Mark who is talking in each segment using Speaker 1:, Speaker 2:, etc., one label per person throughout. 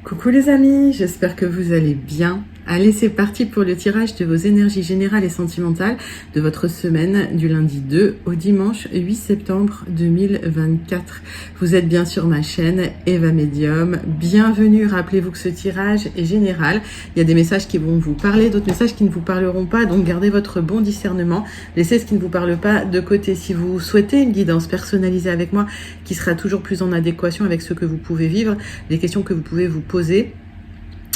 Speaker 1: Coucou les amis, j'espère que vous allez bien. Allez, c'est parti pour le tirage de vos énergies générales et sentimentales de votre semaine du lundi 2 au dimanche 8 septembre 2024. Vous êtes bien sur ma chaîne Eva Medium. Bienvenue, rappelez-vous que ce tirage est général. Il y a des messages qui vont vous parler, d'autres messages qui ne vous parleront pas, donc gardez votre bon discernement. Laissez ce qui ne vous parle pas de côté. Si vous souhaitez une guidance personnalisée avec moi qui sera toujours plus en adéquation avec ce que vous pouvez vivre, les questions que vous pouvez vous poser,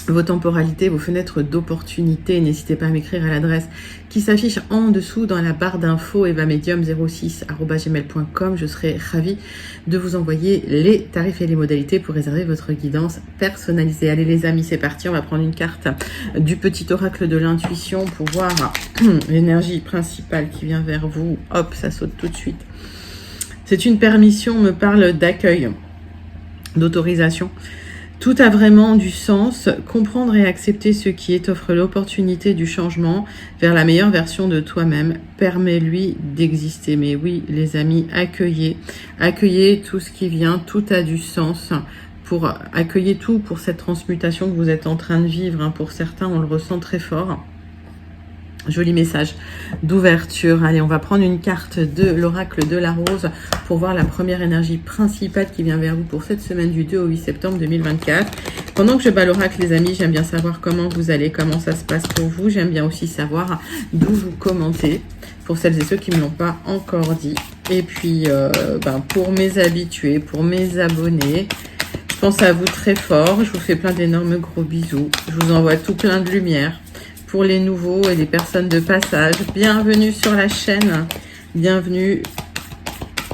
Speaker 1: vos temporalités, vos fenêtres d'opportunité, n'hésitez pas à m'écrire à l'adresse qui s'affiche en dessous dans la barre d'infos evamedium06@gmail.com. Je serai ravie de vous envoyer les tarifs et les modalités pour réserver votre guidance personnalisée. Allez les amis, c'est parti, on va prendre une carte du petit oracle de l'intuition pour voir l'énergie principale qui vient vers vous. Hop, ça saute tout de suite. C'est une permission, on me parle d'accueil, d'autorisation. Tout a vraiment du sens. Comprendre et accepter ce qui est offre l'opportunité du changement vers la meilleure version de toi-même. Permets-lui d'exister. Mais oui, les amis, accueillez tout ce qui vient. Tout a du sens. Accueillez tout pour cette transmutation que vous êtes en train de vivre. Pour certains, on le ressent très fort. Joli message d'ouverture. Allez, on va prendre une carte de l'oracle de la rose pour voir la première énergie principale qui vient vers vous pour cette semaine du 2 au 8 septembre 2024. Pendant que je bats l'oracle, les amis, j'aime bien savoir comment vous allez, comment ça se passe pour vous. J'aime bien aussi savoir d'où vous commentez, pour celles et ceux qui ne me l'ont pas encore dit. Et puis, pour mes habitués, pour mes abonnés, je pense à vous très fort. Je vous fais plein d'énormes gros bisous. Je vous envoie tout plein de lumière. Pour les nouveaux et les personnes de passage, bienvenue sur la chaîne, bienvenue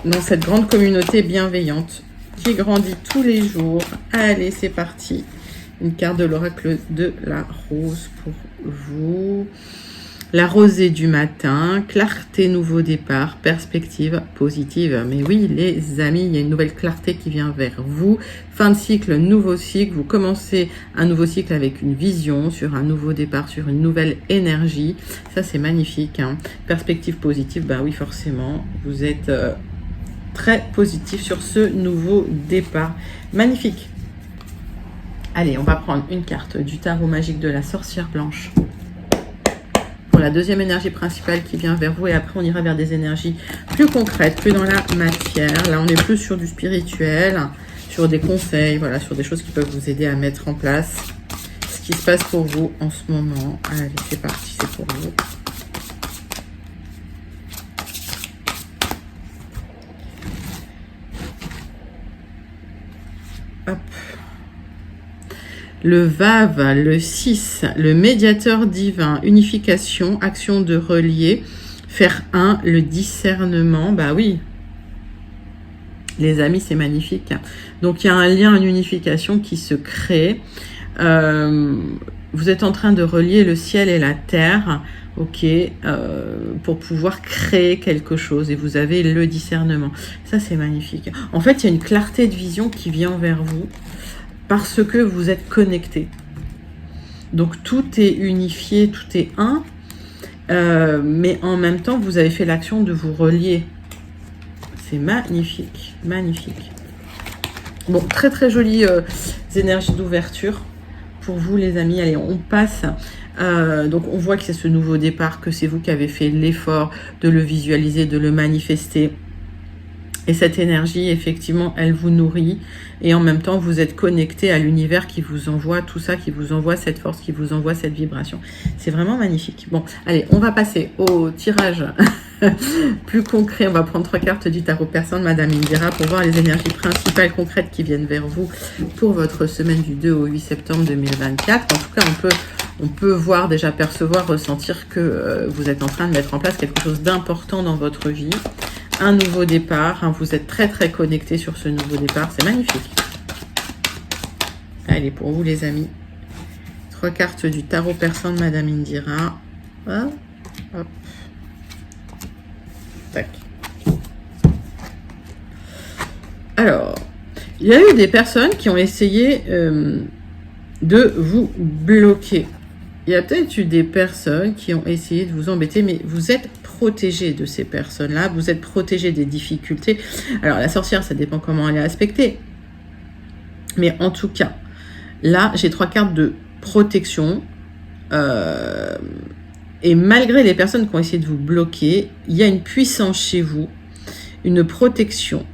Speaker 1: dans cette grande communauté bienveillante qui grandit tous les jours. Allez, c'est parti. Une carte de l'oracle de la rose pour vous. La rosée du matin, clarté, nouveau départ, perspective positive. Mais oui, les amis, il y a une nouvelle clarté qui vient vers vous. Fin de cycle, nouveau cycle. Vous commencez un nouveau cycle avec une vision sur un nouveau départ, sur une nouvelle énergie. Ça, c'est magnifique. Perspective positive, bah oui, forcément. Vous êtes très positif sur ce nouveau départ. Magnifique. Allez, on va prendre une carte du tarot magique de la sorcière blanche. Pour la deuxième énergie principale qui vient vers vous, et après on ira vers des énergies plus concrètes, plus dans la matière. Là on est plus sur du spirituel, sur des conseils, voilà, sur des choses qui peuvent vous aider à mettre en place ce qui se passe pour vous en ce moment. Allez, c'est parti, c'est pour vous. Hop. Le VAV, le 6, le médiateur divin, unification, action de relier, faire un, le discernement, bah oui, les amis, c'est magnifique. Donc il y a un lien, une unification qui se crée. Vous êtes en train de relier le ciel et la terre, ok, pour pouvoir créer quelque chose, et vous avez le discernement. Ça, c'est magnifique. En fait, il y a une clarté de vision qui vient vers vous, parce que vous êtes connectés. Donc tout est unifié, tout est un, mais en même temps, vous avez fait l'action de vous relier. C'est magnifique, magnifique. Bon, très très jolies énergies d'ouverture pour vous les amis. Allez, on passe. Donc on voit que c'est ce nouveau départ, que c'est vous qui avez fait l'effort de le visualiser, de le manifester. Et cette énergie, effectivement, elle vous nourrit. Et en même temps, vous êtes connecté à l'univers qui vous envoie tout ça, qui vous envoie cette force, qui vous envoie cette vibration. C'est vraiment magnifique. Bon, allez, on va passer au tirage plus concret. On va prendre 3 cartes du tarot persan de Madame Indira pour voir les énergies principales concrètes qui viennent vers vous pour votre semaine du 2 au 8 septembre 2024. En tout cas, on peut voir, déjà percevoir, ressentir que vous êtes en train de mettre en place quelque chose d'important dans votre vie. Un nouveau départ, vous êtes très très connectés sur ce nouveau départ, c'est magnifique. Allez, pour vous les amis, 3 cartes du tarot persan de Madame Indira. Hop, hop. Tac. Alors, il y a eu des personnes qui ont essayé de vous bloquer. Il y a peut-être eu des personnes qui ont essayé de vous embêter, mais vous êtes protégé de ces personnes-là, vous êtes protégé des difficultés. Alors la sorcière, ça dépend comment elle est aspectée. Mais en tout cas, Là, j'ai 3 cartes de protection. Et malgré les personnes qui ont essayé de vous bloquer, il y a une puissance chez vous, une protection.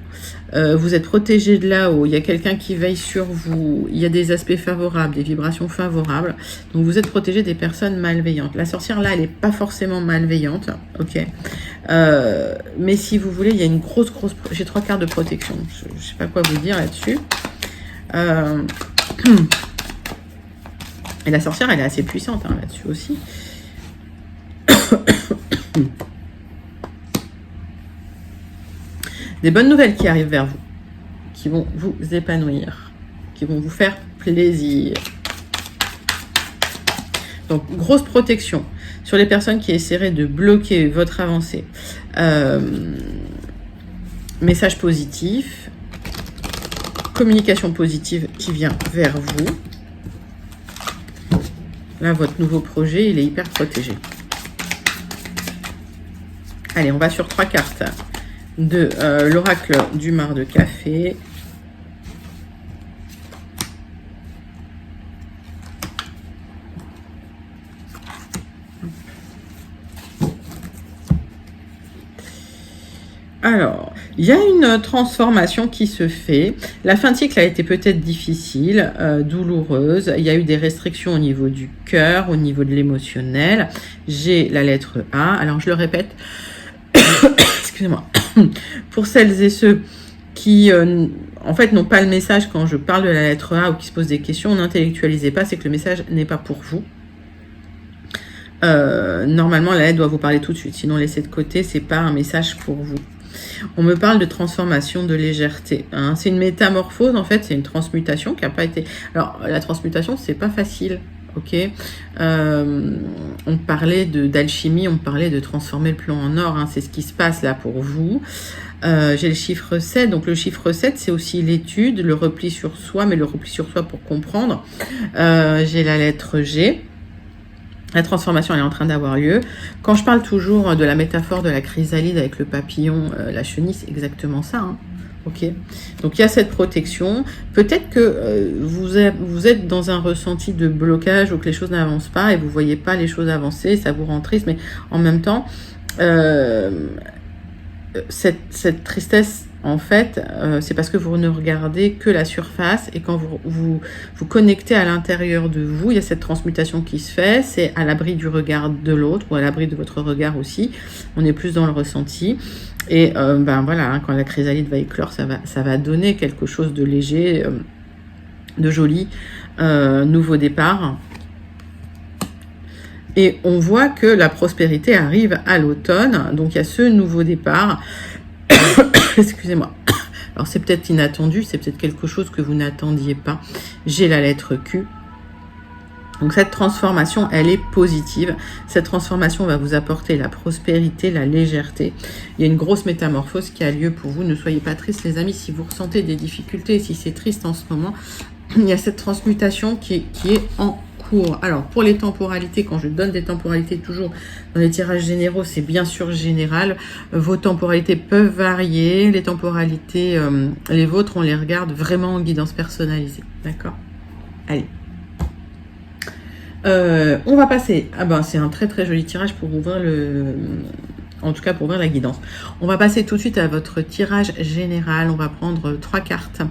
Speaker 1: Vous êtes protégé de là-haut, il y a quelqu'un qui veille sur vous, il y a des aspects favorables, des vibrations favorables. Donc vous êtes protégé des personnes malveillantes. La sorcière là, elle n'est pas forcément malveillante, ok. Mais si vous voulez, il y a une grosse... J'ai 3 cartes de protection, je ne sais pas quoi vous dire là-dessus. Et la sorcière, elle est assez puissante hein, là-dessus aussi. Des bonnes nouvelles qui arrivent vers vous, qui vont vous épanouir, qui vont vous faire plaisir. Donc, grosse protection sur les personnes qui essaieraient de bloquer votre avancée. Message positif, communication positive qui vient vers vous. Là, votre nouveau projet, il est hyper protégé. Allez, on va sur 3 cartes de l'oracle du mar de café. Alors, il y a une transformation qui se fait. La fin de cycle a été peut-être difficile, douloureuse. Il y a eu des restrictions au niveau du cœur, au niveau de l'émotionnel. J'ai la lettre A. Alors, je le répète, excusez-moi, pour celles et ceux qui, en fait, n'ont pas le message quand je parle de la lettre A ou qui se posent des questions, n'intellectualisez pas, c'est que le message n'est pas pour vous. Normalement, la lettre doit vous parler tout de suite. Sinon, laissez de côté, c'est pas un message pour vous. On me parle de transformation, de légèreté. Hein. C'est une métamorphose, en fait, c'est une transmutation qui n'a pas été... Alors, la transmutation, c'est pas facile, ok. On parlait d'alchimie, on parlait de transformer le plomb en or. Hein. C'est ce qui se passe là pour vous. J'ai le chiffre 7. Donc, le chiffre 7, c'est aussi l'étude, le repli sur soi, mais le repli sur soi pour comprendre. J'ai la lettre G. La transformation elle est en train d'avoir lieu. Quand je parle toujours de la métaphore de la chrysalide avec le papillon, la chenille, c'est exactement ça. Hein. Ok. Donc il y a cette protection. Peut-être que vous êtes dans un ressenti de blocage ou que les choses n'avancent pas et vous voyez pas les choses avancer, ça vous rend triste. Mais en même temps, cette tristesse, en fait, c'est parce que vous ne regardez que la surface et quand vous connectez à l'intérieur de vous, il y a cette transmutation qui se fait, c'est à l'abri du regard de l'autre ou à l'abri de votre regard aussi, on est plus dans le ressenti et ben voilà, hein, quand la chrysalide va éclore, ça va donner quelque chose de léger, de joli, nouveau départ. Et on voit que la prospérité arrive à l'automne, donc il y a ce nouveau départ. Excusez-moi. Alors c'est peut-être inattendu, c'est peut-être quelque chose que vous n'attendiez pas. J'ai la lettre Q. Donc cette transformation, elle est positive. Cette transformation va vous apporter la prospérité, la légèreté. Il y a une grosse métamorphose qui a lieu pour vous. Ne soyez pas tristes les amis, si vous ressentez des difficultés, si c'est triste en ce moment, il y a cette transmutation qui est en cours. Alors pour les temporalités, quand je donne des temporalités toujours dans les tirages généraux, c'est bien sûr général. Vos temporalités peuvent varier. Les temporalités, les vôtres, on les regarde vraiment en guidance personnalisée. D'accord? Allez. On va passer. Ah ben c'est un très très joli tirage pour ouvrir en tout cas pour ouvrir la guidance. On va passer tout de suite à votre tirage général. On va prendre 3 cartes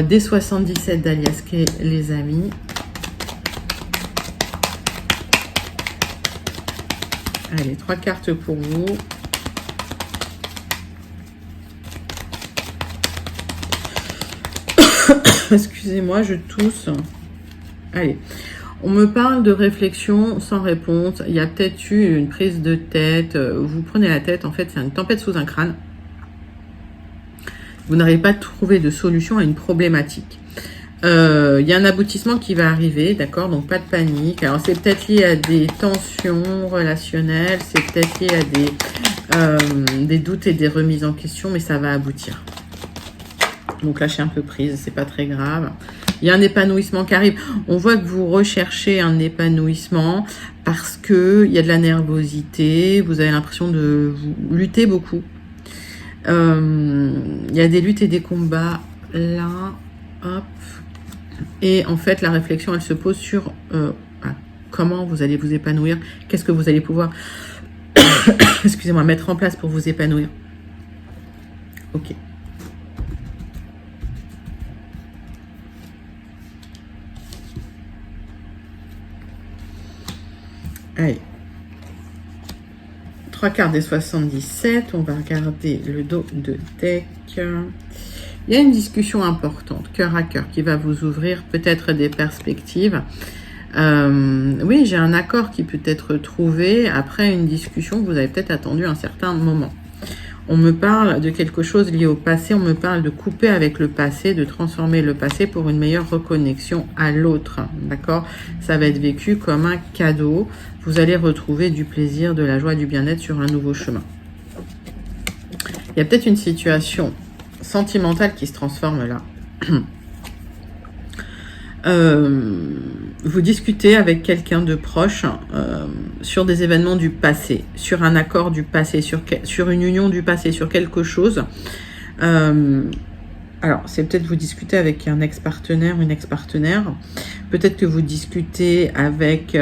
Speaker 1: des 77 d'Alias Kay, les amis. Allez, 3 cartes pour vous. Excusez-moi, je tousse. Allez. On me parle de réflexion sans réponse. Il y a peut-être eu une prise de tête. Vous prenez la tête. En fait, c'est une tempête sous un crâne. Vous n'arrivez pas à trouver de solution à une problématique. Il y a un aboutissement qui va arriver, d'accord? Donc, pas de panique. Alors, c'est peut-être lié à des tensions relationnelles. C'est peut-être lié à des doutes et des remises en question. Mais ça va aboutir. Donc, lâchez un peu prise. C'est pas très grave. Il y a un épanouissement qui arrive. On voit que vous recherchez un épanouissement parce que il y a de la nervosité. Vous avez l'impression de vous lutter beaucoup. Il y a des luttes et des combats là. Hop. Et en fait, la réflexion, elle se pose sur comment vous allez vous épanouir, qu'est-ce que vous allez pouvoir, excusez-moi, mettre en place pour vous épanouir. Ok. Allez. 3 cartes des 77. On va regarder le dos de deck. Il y a une discussion importante, cœur à cœur, qui va vous ouvrir peut-être des perspectives. Oui, j'ai un accord qui peut être trouvé après une discussion que vous avez peut-être attendu un certain moment. On me parle de quelque chose lié au passé, on me parle de couper avec le passé, de transformer le passé pour une meilleure reconnexion à l'autre, d'accord? Ça va être vécu comme un cadeau. Vous allez retrouver du plaisir, de la joie, du bien-être sur un nouveau chemin. Il y a peut-être une situation sentimentale qui se transforme là. Vous discutez avec quelqu'un de proche sur des événements du passé, sur un accord du passé, sur une union du passé, sur quelque chose. Alors, c'est peut-être vous discutez avec un ex-partenaire, une ex-partenaire. Peut-être que vous discutez avec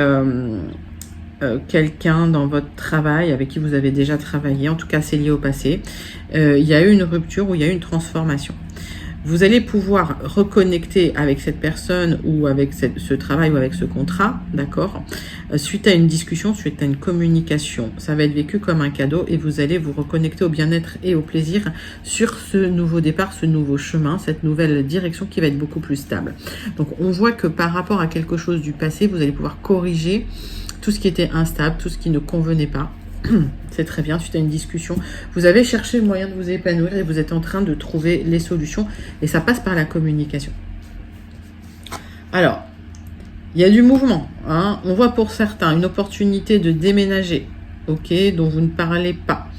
Speaker 1: quelqu'un dans votre travail avec qui vous avez déjà travaillé. En tout cas, c'est lié au passé. Il y a eu une rupture ou il y a eu une transformation. Vous allez pouvoir reconnecter avec cette personne ou avec ce travail ou avec ce contrat, d'accord, suite à une discussion, suite à une communication. Ça va être vécu comme un cadeau et vous allez vous reconnecter au bien-être et au plaisir sur ce nouveau départ, ce nouveau chemin, cette nouvelle direction qui va être beaucoup plus stable. Donc, on voit que par rapport à quelque chose du passé, vous allez pouvoir corriger tout ce qui était instable, tout ce qui ne convenait pas. C'est très bien, suite à une discussion. Vous avez cherché le moyen de vous épanouir et vous êtes en train de trouver les solutions. Et ça passe par la communication. Alors, il y a du mouvement. Hein. On voit pour certains une opportunité de déménager, ok, dont vous ne parlez pas.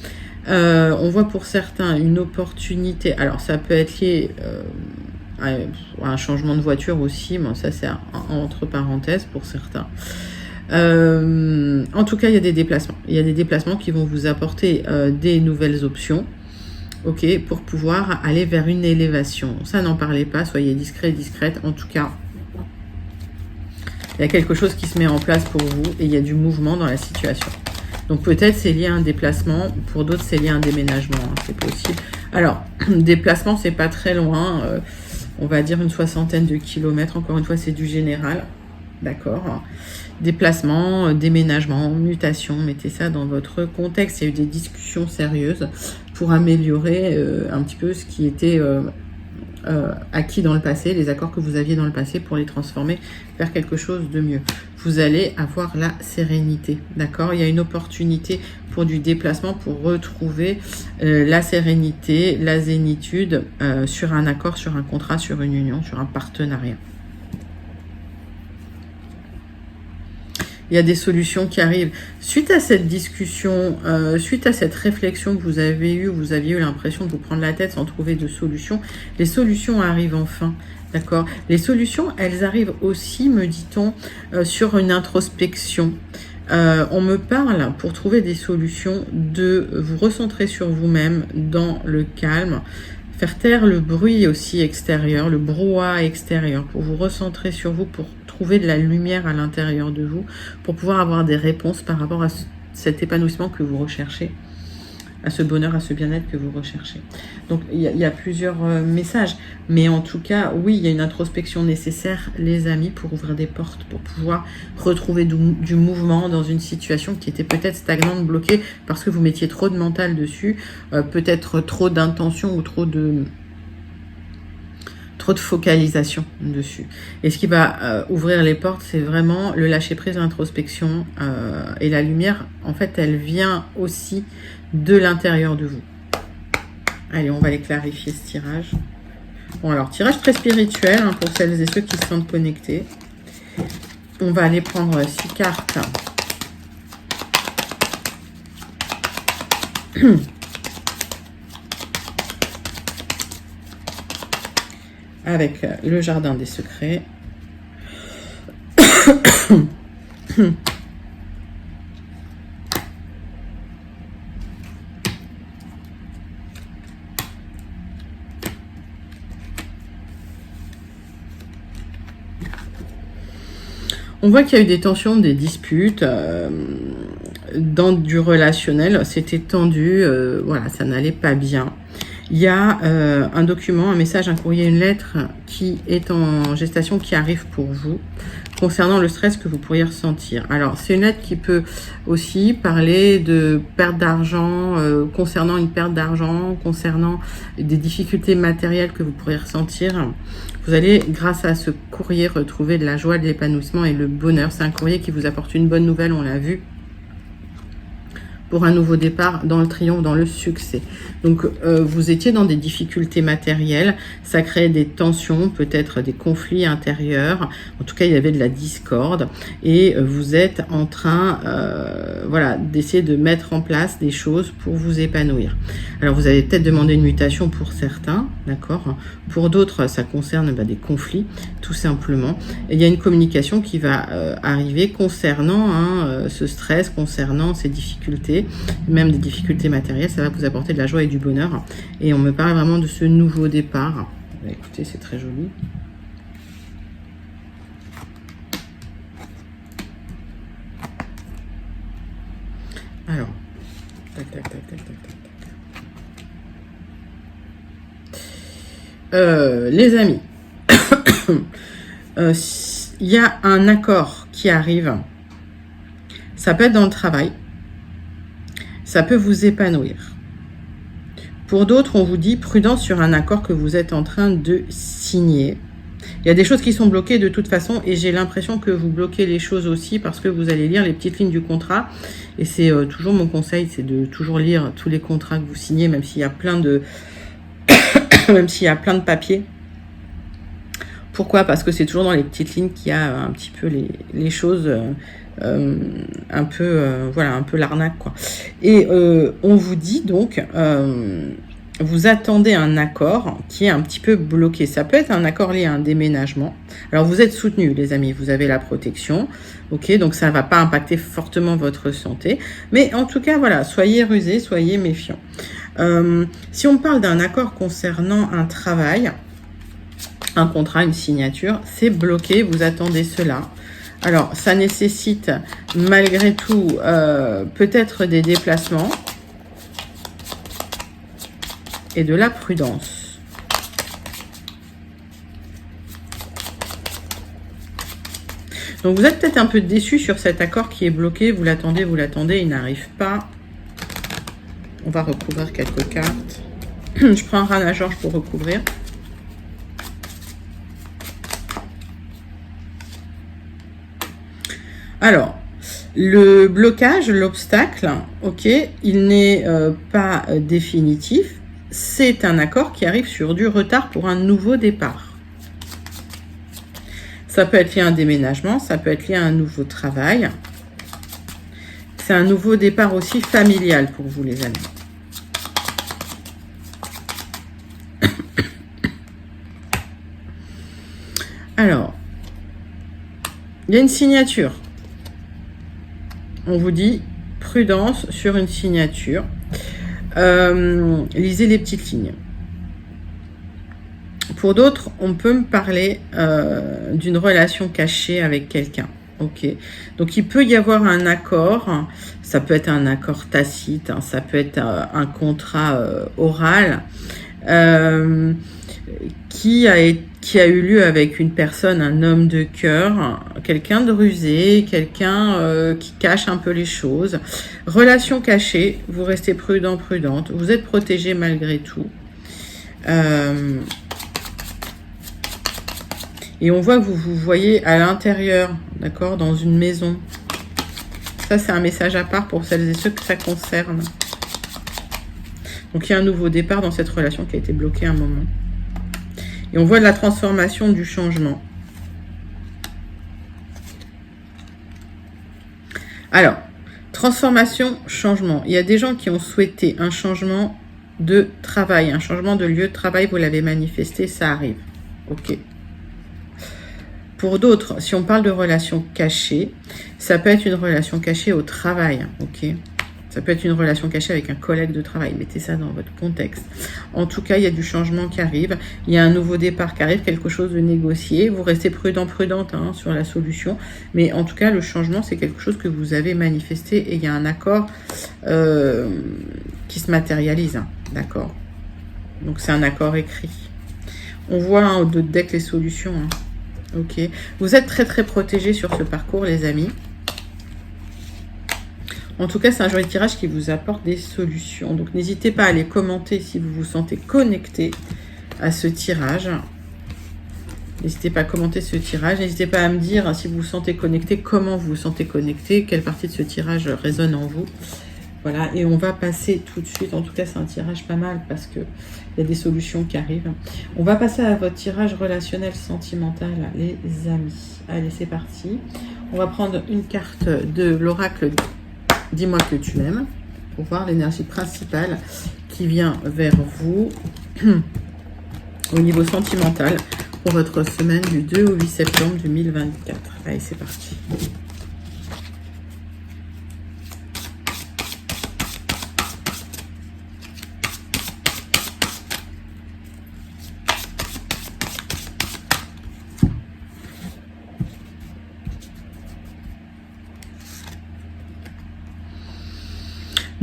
Speaker 1: On voit pour certains une opportunité. Alors, ça peut être lié à un changement de voiture aussi. Bon, ça, c'est entre parenthèses pour certains. En tout cas, il y a des déplacements. Il y a des déplacements qui vont vous apporter des nouvelles options, ok, pour pouvoir aller vers une élévation. Ça, n'en parlez pas, soyez discret, discrète. En tout cas, il y a quelque chose qui se met en place pour vous et il y a du mouvement dans la situation. Donc peut-être c'est lié à un déplacement, pour d'autres c'est lié à un déménagement, hein, c'est possible. Alors, déplacement, c'est pas très loin, on va dire une 60aine de kilomètres. Encore une fois, c'est du général, d'accord. Déplacement, déménagement, mutation, mettez ça dans votre contexte. Il y a eu des discussions sérieuses pour améliorer un petit peu ce qui était acquis dans le passé, les accords que vous aviez dans le passé pour les transformer vers quelque chose de mieux. Vous allez avoir la sérénité, d'accord? Il y a une opportunité pour du déplacement, pour retrouver la sérénité, la zénitude sur un accord, sur un contrat, sur une union, sur un partenariat. Il y a des solutions qui arrivent. Suite à cette discussion, suite à cette réflexion que vous aviez eu l'impression de vous prendre la tête sans trouver de solution, les solutions arrivent enfin. D'accord? Les solutions, elles arrivent aussi, me dit-on, sur une introspection. On me parle, pour trouver des solutions, de vous recentrer sur vous-même dans le calme, faire taire le bruit aussi extérieur, le brouhaha extérieur, pour vous recentrer sur vous, pour trouver de la lumière à l'intérieur de vous, pour pouvoir avoir des réponses par rapport à cet épanouissement que vous recherchez, à ce bonheur, à ce bien-être que vous recherchez. Donc, il y a plusieurs messages. Mais en tout cas, oui, il y a une introspection nécessaire, les amis, pour ouvrir des portes, pour pouvoir retrouver du mouvement dans une situation qui était peut-être stagnante, bloquée, parce que vous mettiez trop de mental dessus, peut-être trop d'intention ou trop de focalisation dessus. Et ce qui va ouvrir les portes, c'est vraiment le lâcher-prise, l'introspection et la lumière. En fait, elle vient aussi de l'intérieur de vous. Allez, on va aller clarifier ce tirage. Bon, alors, tirage très spirituel hein, pour celles et ceux qui se sentent connectés. On va aller prendre 6 cartes. Avec le jardin des secrets. On voit qu'il y a eu des tensions, des disputes dans du relationnel. C'était tendu, voilà, ça n'allait pas bien. Il y a un document, un message, un courrier, une lettre qui est en gestation, qui arrive pour vous, concernant le stress que vous pourriez ressentir. Alors, c'est une lettre qui peut aussi parler de perte d'argent, concernant une perte d'argent, concernant des difficultés matérielles que vous pourriez ressentir. Vous allez, grâce à ce courrier, retrouver de la joie, de l'épanouissement et le bonheur. C'est un courrier qui vous apporte une bonne nouvelle, on l'a vu, pour un nouveau départ dans le triomphe, dans le succès. Donc, vous étiez dans des difficultés matérielles, ça créait des tensions, peut-être des conflits intérieurs. En tout cas, il y avait de la discorde et vous êtes en train, voilà, d'essayer de mettre en place des choses pour vous épanouir. Alors, vous avez peut-être demandé une mutation pour certains, d'accord? Pour d'autres, ça concerne des conflits, tout simplement. Et il y a une communication qui va arriver concernant ce stress, concernant ces difficultés, même des difficultés matérielles. Ça va vous apporter de la joie et du bonheur. Et on me parle vraiment de ce nouveau départ. Écoutez, c'est très joli. Alors, tac, tac, tac, tac, tac, tac. Les amis, il y a un accord qui arrive. Ça peut être dans le travail. Ça peut vous épanouir. Pour d'autres, on vous dit prudence sur un accord que vous êtes en train de signer. Il y a des choses qui sont bloquées de toute façon et j'ai l'impression que vous bloquez les choses aussi parce que vous allez lire les petites lignes du contrat. Et c'est toujours mon conseil, c'est de toujours lire tous les contrats que vous signez, même s'il y a plein de même s'il y a plein de papiers. Pourquoi? Parce que c'est toujours dans les petites lignes qu'il y a un petit peu les choses un peu voilà, un peu l'arnaque, quoi. Et on vous dit donc vous attendez un accord qui est un petit peu bloqué. Ça peut être un accord lié à un déménagement. Alors vous êtes soutenu, les amis, vous avez la protection, ok, donc ça ne va pas impacter fortement votre santé, mais en tout cas voilà, soyez rusés, soyez méfiants. Si on parle d'un accord concernant un travail, un contrat, une signature, c'est bloqué, vous attendez cela. Alors, ça nécessite malgré tout peut-être des déplacements et de la prudence. Donc, vous êtes peut-être un peu déçu sur cet accord qui est bloqué. Vous l'attendez, il n'arrive pas. On va recouvrir quelques cartes. Je prends un Reine à Georges pour recouvrir. Alors, le blocage, l'obstacle, ok, il n'est pas définitif. C'est un accord qui arrive sur du retard pour un nouveau départ. Ça peut être lié à un déménagement, ça peut être lié à un nouveau travail. C'est un nouveau départ aussi familial pour vous, les amis. Alors, il y a une signature. On vous dit prudence sur une signature. Lisez les petites lignes. Pour d'autres, on peut me parler d'une relation cachée avec quelqu'un. Ok. Donc, il peut y avoir un accord. Ça peut être un accord tacite. Ça peut être un contrat oral qui a eu lieu avec une personne, un homme de cœur, quelqu'un de rusé, quelqu'un qui cache un peu les choses. Relation cachée, vous restez prudent, prudente, vous êtes protégé malgré tout. Et on voit que vous vous voyez à l'intérieur, d'accord, dans une maison. Ça, c'est un message à part pour celles et ceux que ça concerne. Donc, il y a un nouveau départ dans cette relation qui a été bloquée un moment. Et on voit de la transformation, du changement. Alors, transformation, changement. Il y a des gens qui ont souhaité un changement de travail, un changement de lieu de travail. Vous l'avez manifesté, ça arrive. Ok. Pour d'autres, si on parle de relation cachée, ça peut être une relation cachée au travail. Ok. Ça peut être une relation cachée avec un collègue de travail. Mettez ça dans votre contexte. En tout cas, il y a du changement qui arrive. Il y a un nouveau départ qui arrive, quelque chose de négocié. Vous restez prudente hein, sur la solution. Mais en tout cas, le changement, c'est quelque chose que vous avez manifesté. Et il y a un accord qui se matérialise. Hein, d'accord? Donc, c'est un accord écrit. On voit hein, au dos de deck les solutions. Hein. Ok. Vous êtes très, très protégés sur ce parcours, les amis. En tout cas, c'est un joli tirage qui vous apporte des solutions. Donc, n'hésitez pas à les commenter si vous vous sentez connecté à ce tirage. N'hésitez pas à commenter ce tirage. N'hésitez pas à me dire si vous vous sentez connecté, comment vous vous sentez connecté, quelle partie de ce tirage résonne en vous. Voilà, et on va passer tout de suite. En tout cas, c'est un tirage pas mal parce qu'il y a des solutions qui arrivent. On va passer à votre tirage relationnel sentimental, les amis. Allez, c'est parti. On va prendre une carte de l'oracle Dis-moi que tu m'aimes, pour voir l'énergie principale qui vient vers vous au niveau sentimental pour votre semaine du 2 au 8 septembre 2024. Allez, c'est parti.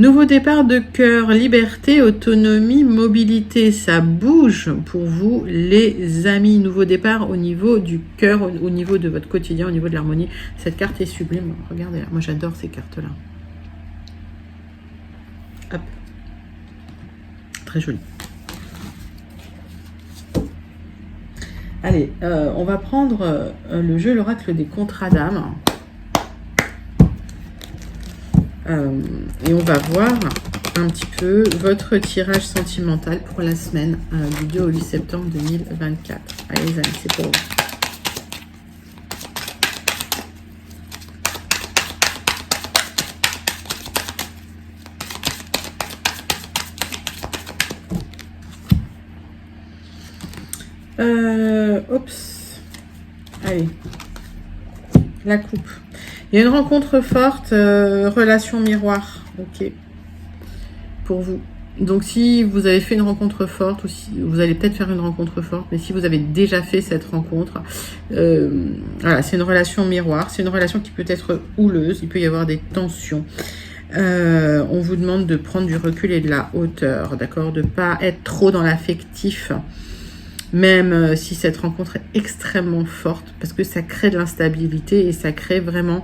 Speaker 1: Nouveau départ de cœur, liberté, autonomie, mobilité, ça bouge pour vous les amis. Nouveau départ au niveau du cœur, au niveau de votre quotidien, au niveau de l'harmonie. Cette carte est sublime, regardez, moi j'adore ces cartes-là. Hop, très jolie. Allez, on va prendre le jeu, l'oracle des contrats d'âme. Et on va voir un petit peu votre tirage sentimental pour la semaine du 2 au 8 septembre 2024. Allez les amis, c'est pour vous. Oups. Allez. La coupe. Il y a une rencontre forte, relation miroir, ok, pour vous. Donc, si vous avez fait une rencontre forte, ou si vous allez peut-être faire une rencontre forte, mais si vous avez déjà fait cette rencontre, voilà, c'est une relation miroir. C'est une relation qui peut être houleuse, il peut y avoir des tensions. On vous demande de prendre du recul et de la hauteur, d'accord, de ne pas être trop dans l'affectif. Même si cette rencontre est extrêmement forte, parce que ça crée de l'instabilité et ça crée vraiment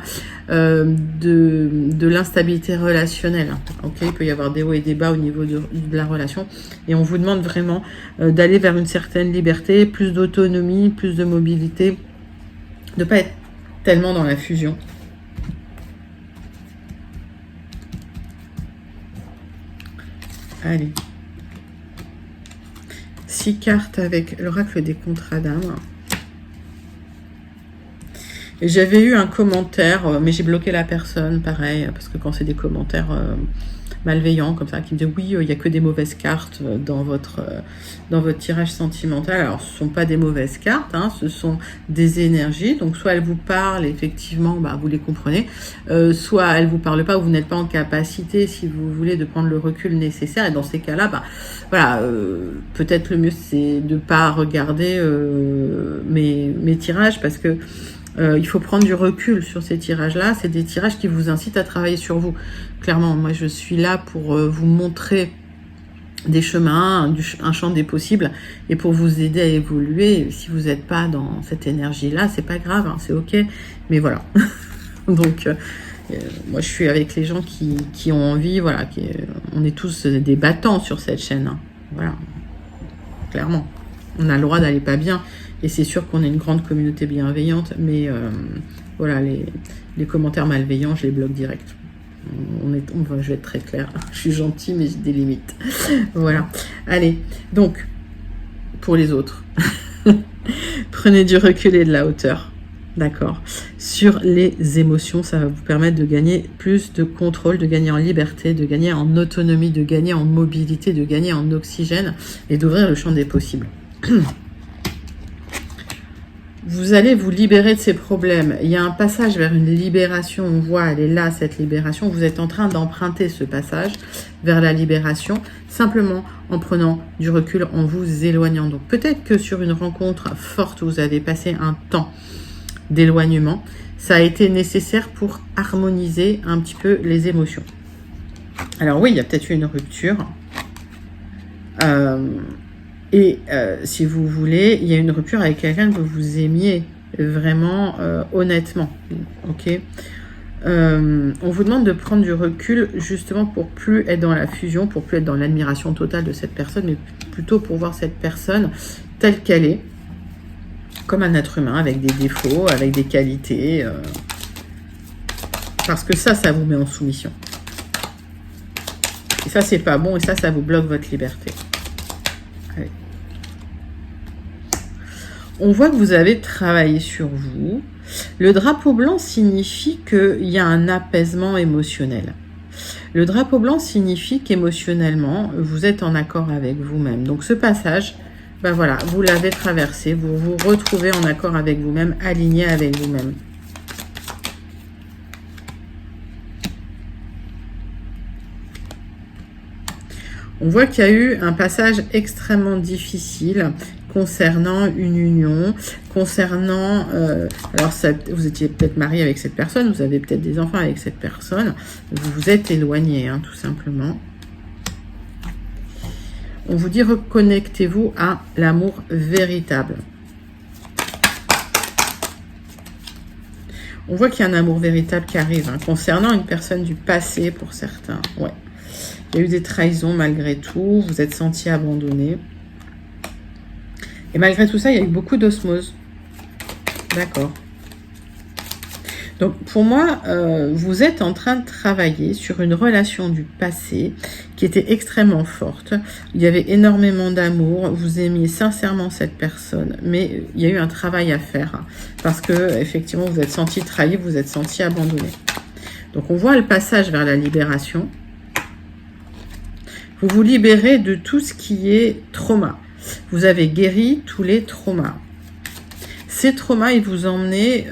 Speaker 1: de l'instabilité relationnelle. Ok, il peut y avoir des hauts et des bas au niveau de la relation. Et on vous demande vraiment d'aller vers une certaine liberté, plus d'autonomie, plus de mobilité, de ne pas être tellement dans la fusion. Allez. 6 cartes avec l'oracle des contrats d'âme. J'avais eu un commentaire, mais j'ai bloqué la personne, pareil, parce que quand c'est des commentaires malveillants comme ça, qui me disent oui, il n'y a que des mauvaises cartes dans votre tirage sentimental. Alors, ce ne sont pas des mauvaises cartes, hein, ce sont des énergies. Donc, soit elles vous parlent, effectivement, bah, vous les comprenez, soit elles ne vous parlent pas ou vous n'êtes pas en capacité, si vous voulez, de prendre le recul nécessaire. Et dans ces cas-là, bah, voilà, peut-être le mieux, c'est de ne pas regarder mes tirages parce que il faut prendre du recul sur ces tirages-là. C'est des tirages qui vous incitent à travailler sur vous. Clairement, moi, je suis là pour vous montrer des chemins, un champ des possibles, et pour vous aider à évoluer. Si vous n'êtes pas dans cette énergie-là, c'est pas grave, hein, c'est ok. Mais voilà. Donc, moi, je suis avec les gens qui ont envie. Voilà, on est tous des battants sur cette chaîne. Hein, voilà, clairement. On a le droit d'aller pas bien. Et c'est sûr qu'on est une grande communauté bienveillante, mais voilà, les commentaires malveillants, je les bloque direct. Je vais être très claire. Je suis gentille, mais j'ai des limites. Voilà. Allez, donc, pour les autres, prenez du recul et de la hauteur. D'accord. Sur les émotions, ça va vous permettre de gagner plus de contrôle, de gagner en liberté, de gagner en autonomie, de gagner en mobilité, de gagner en oxygène et d'ouvrir le champ des possibles. Vous allez vous libérer de ces problèmes. Il y a un passage vers une libération. On voit, elle est là, cette libération. Vous êtes en train d'emprunter ce passage vers la libération, simplement en prenant du recul, en vous éloignant. Donc peut-être que sur une rencontre forte, vous avez passé un temps d'éloignement. Ça a été nécessaire pour harmoniser un petit peu les émotions. Alors oui, il y a peut-être eu une rupture. Si vous voulez, il y a une rupture avec quelqu'un que vous aimiez vraiment honnêtement. Ok. On vous demande de prendre du recul justement pour plus être dans la fusion, pour plus être dans l'admiration totale de cette personne, mais plutôt pour voir cette personne telle qu'elle est, comme un être humain, avec des défauts, avec des qualités. Parce que ça vous met en soumission. Et ça, c'est pas bon, et ça vous bloque votre liberté. Allez. On voit que vous avez travaillé sur vous. Le drapeau blanc signifie qu'il y a un apaisement émotionnel. Le drapeau blanc signifie qu'émotionnellement, vous êtes en accord avec vous-même. Donc ce passage, ben voilà, vous l'avez traversé, vous vous retrouvez en accord avec vous-même, aligné avec vous-même. On voit qu'il y a eu un passage extrêmement difficile concernant une union, concernant... alors, vous étiez peut-être marié avec cette personne, vous avez peut-être des enfants avec cette personne, vous vous êtes éloigné, hein, tout simplement. On vous dit, reconnectez-vous à l'amour véritable. On voit qu'il y a un amour véritable qui arrive, hein, concernant une personne du passé pour certains. Ouais. Il y a eu des trahisons malgré tout, vous êtes senti abandonné. Et malgré tout ça, il y a eu beaucoup d'osmose. D'accord. Donc pour moi, vous êtes en train de travailler sur une relation du passé qui était extrêmement forte. Il y avait énormément d'amour, vous aimiez sincèrement cette personne, mais il y a eu un travail à faire parce que effectivement vous êtes senti trahi, vous êtes senti abandonné. Donc on voit le passage vers la libération. Vous vous libérez de tout ce qui est trauma. Vous avez guéri tous les traumas. Ces traumas, ils vous emmenaient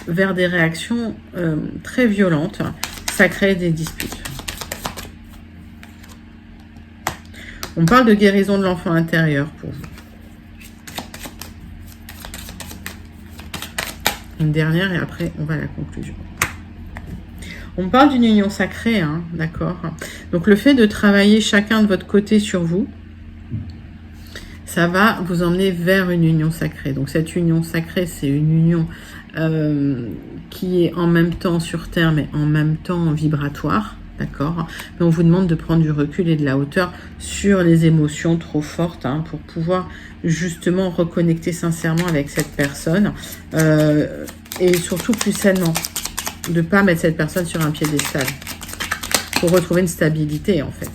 Speaker 1: vers des réactions très violentes. Ça crée des disputes. On parle de guérison de l'enfant intérieur pour vous. Une dernière et après, on va à la conclusion. On parle d'une union sacrée, hein, d'accord? Donc, le fait de travailler chacun de votre côté sur vous, ça va vous emmener vers une union sacrée. Donc, cette union sacrée, c'est une union qui est en même temps sur Terre, mais en même temps vibratoire, d'accord? Mais on vous demande de prendre du recul et de la hauteur sur les émotions trop fortes, hein, pour pouvoir justement reconnecter sincèrement avec cette personne et surtout plus sainement. De ne pas mettre cette personne sur un piédestal pour retrouver une stabilité en fait.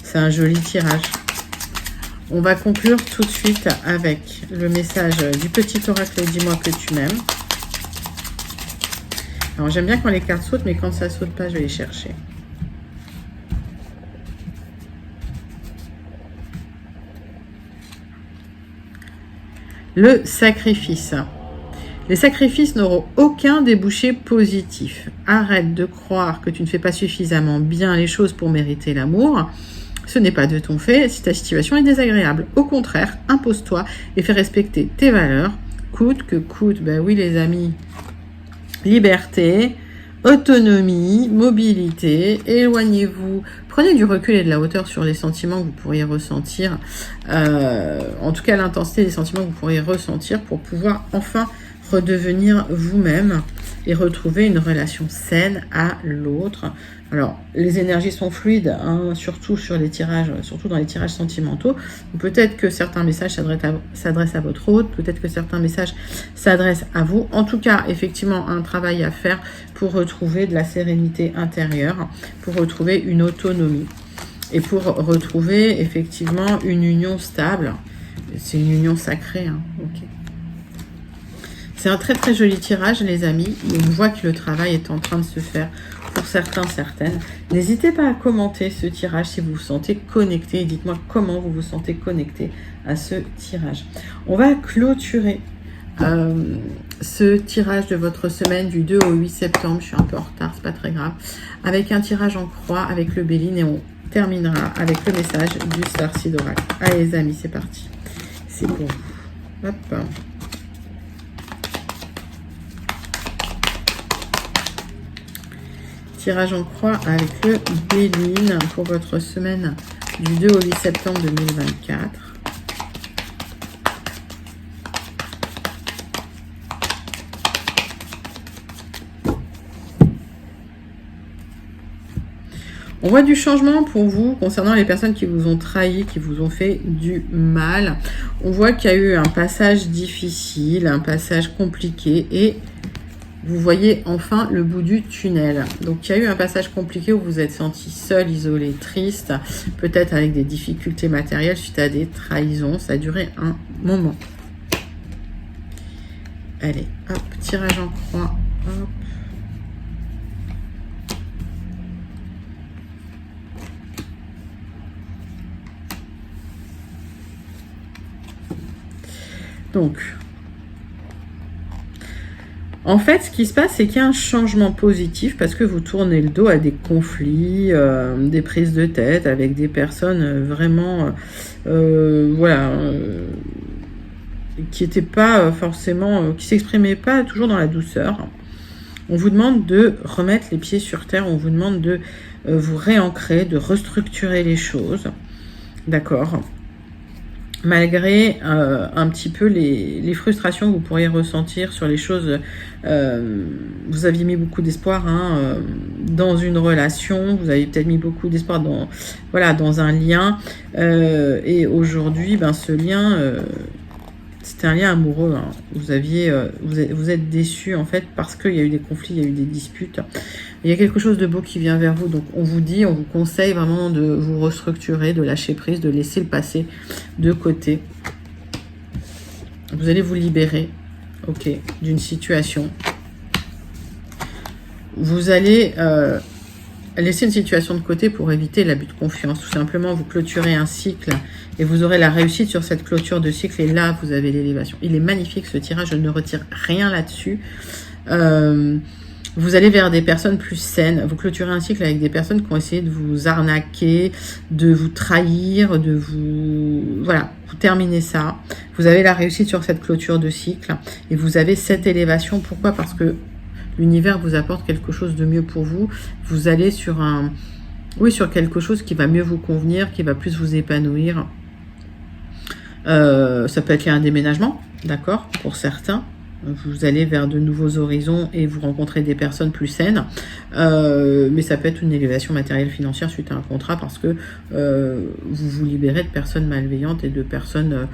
Speaker 1: C'est un joli tirage. On va conclure tout de suite avec le message du petit oracle « Dis-moi que tu m'aimes ». Alors j'aime bien quand les cartes sautent, mais quand ça saute pas, je vais les chercher. Le sacrifice. Les sacrifices n'auront aucun débouché positif. Arrête de croire que tu ne fais pas suffisamment bien les choses pour mériter l'amour. Ce n'est pas de ton fait si ta situation est désagréable. Au contraire, impose-toi et fais respecter tes valeurs. Coûte que coûte. Ben oui les amis. Liberté, autonomie, mobilité, éloignez-vous. Prenez du recul et de la hauteur sur les sentiments que vous pourriez ressentir. En tout cas, l'intensité des sentiments que vous pourriez ressentir pour pouvoir enfin redevenir vous-même et retrouver une relation saine à l'autre. Alors, les énergies sont fluides, hein, surtout sur les tirages, surtout dans les tirages sentimentaux. Peut-être que certains messages s'adressent à votre hôte, peut-être que certains messages s'adressent à vous. En tout cas, effectivement, un travail à faire pour retrouver de la sérénité intérieure, pour retrouver une autonomie et pour retrouver effectivement une union stable. C'est une union sacrée, hein. Ok. C'est un très très joli tirage les amis. On voit que le travail est en train de se faire pour certains, certaines. N'hésitez pas à commenter ce tirage si vous vous sentez connecté. Dites-moi comment vous vous sentez connecté à ce tirage. On va clôturer ce tirage de votre semaine du 2 au 8 septembre. Je suis un peu en retard, c'est pas très grave. Avec un tirage en croix avec le Béline et on terminera avec le message du Starseed Oracle. Allez les amis, c'est parti. C'est pour vous. Hop. Tirage en croix avec le Béline pour votre semaine du 2 au 8 septembre 2024. On voit du changement pour vous concernant les personnes qui vous ont trahi, qui vous ont fait du mal. On voit qu'il y a eu un passage difficile, un passage compliqué et vous voyez enfin le bout du tunnel. Donc il y a eu un passage compliqué où vous vous êtes senti seul, isolé, triste, peut-être avec des difficultés matérielles suite à des trahisons. Ça a duré un moment. Allez, hop, tirage en croix. Hop. Donc, en fait, ce qui se passe, c'est qu'il y a un changement positif parce que vous tournez le dos à des conflits, des prises de tête avec des personnes vraiment, voilà, qui n'étaient pas forcément, qui s'exprimaient pas toujours dans la douceur. On vous demande de remettre les pieds sur terre, on vous demande de vous réancrer, de restructurer les choses, d'accord ? Malgré un petit peu les frustrations que vous pourriez ressentir sur les choses, vous aviez mis beaucoup d'espoir dans une relation, vous avez peut-être mis beaucoup d'espoir dans, voilà, dans un lien, et aujourd'hui, ben, ce lien, c'était un lien amoureux. Hein. Vous êtes déçu en fait parce qu'il y a eu des conflits, il y a eu des disputes. Il y a quelque chose de beau qui vient vers vous. Donc on vous conseille vraiment de vous restructurer, de lâcher prise, de laisser le passé de côté. Vous allez vous libérer, ok, d'une situation. Vous allez laisser une situation de côté pour éviter l'abus de confiance. Tout simplement, vous clôturez un cycle et vous aurez la réussite sur cette clôture de cycle. Et là, vous avez l'élévation. Il est magnifique ce tirage, je ne retire rien là-dessus. Vous allez vers des personnes plus saines. Vous clôturez un cycle avec des personnes qui ont essayé de vous arnaquer, de vous trahir, de vous... Voilà, vous terminez ça. Vous avez la réussite sur cette clôture de cycle. Et vous avez cette élévation. Pourquoi? Parce que l'univers vous apporte quelque chose de mieux pour vous. Vous allez sur un... Oui, sur quelque chose qui va mieux vous convenir, qui va plus vous épanouir. Ça peut être un déménagement, d'accord, pour certains. Vous allez vers de nouveaux horizons et vous rencontrez des personnes plus saines. Mais ça peut être une élévation matérielle financière suite à un contrat parce que vous vous libérez de personnes malveillantes et de personnes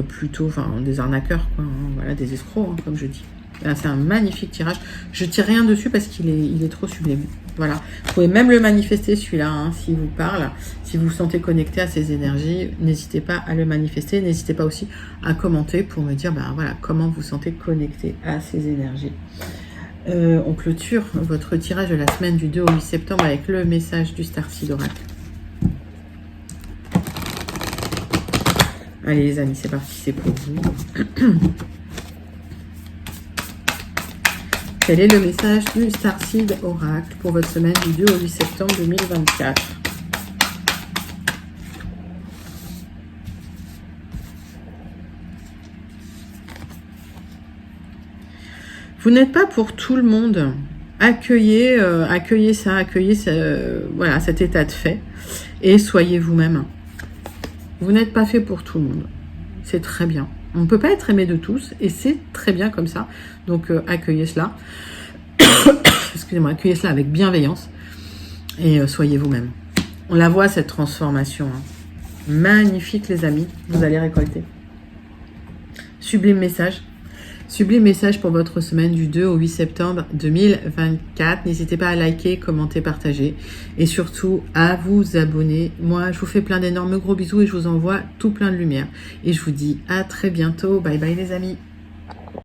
Speaker 1: plutôt, enfin, des arnaqueurs, quoi, hein, voilà, des escrocs, hein, comme je dis. C'est un magnifique tirage. Je ne tire rien dessus parce qu'il est trop sublime. Voilà. Vous pouvez même le manifester celui-là, hein, s'il vous parle. Si vous vous sentez connecté à ces énergies, n'hésitez pas à le manifester. N'hésitez pas aussi à commenter pour me dire voilà, comment vous vous sentez connecté à ces énergies. On clôture votre tirage de la semaine du 2 au 8 septembre avec le message du Starseed Oracle. Allez les amis, c'est parti, c'est pour vous. Quel est le message du Starseed Oracle pour votre semaine du 2 au 8 septembre 2024? Vous n'êtes pas pour tout le monde. Accueillez ça, voilà, cet état de fait et soyez vous-même. Vous n'êtes pas fait pour tout le monde. C'est très bien. On ne peut pas être aimé de tous et c'est très bien comme ça. Donc accueillez cela. Excusez-moi, accueillez cela avec bienveillance et soyez vous-même. On la voit cette transformation. Hein. Magnifique les amis, vous allez récolter. Sublime message. Sublime message pour votre semaine du 2 au 8 septembre 2024. N'hésitez pas à liker, commenter, partager et surtout à vous abonner. Moi, je vous fais plein d'énormes gros bisous et je vous envoie tout plein de lumière. Et je vous dis à très bientôt. Bye bye les amis.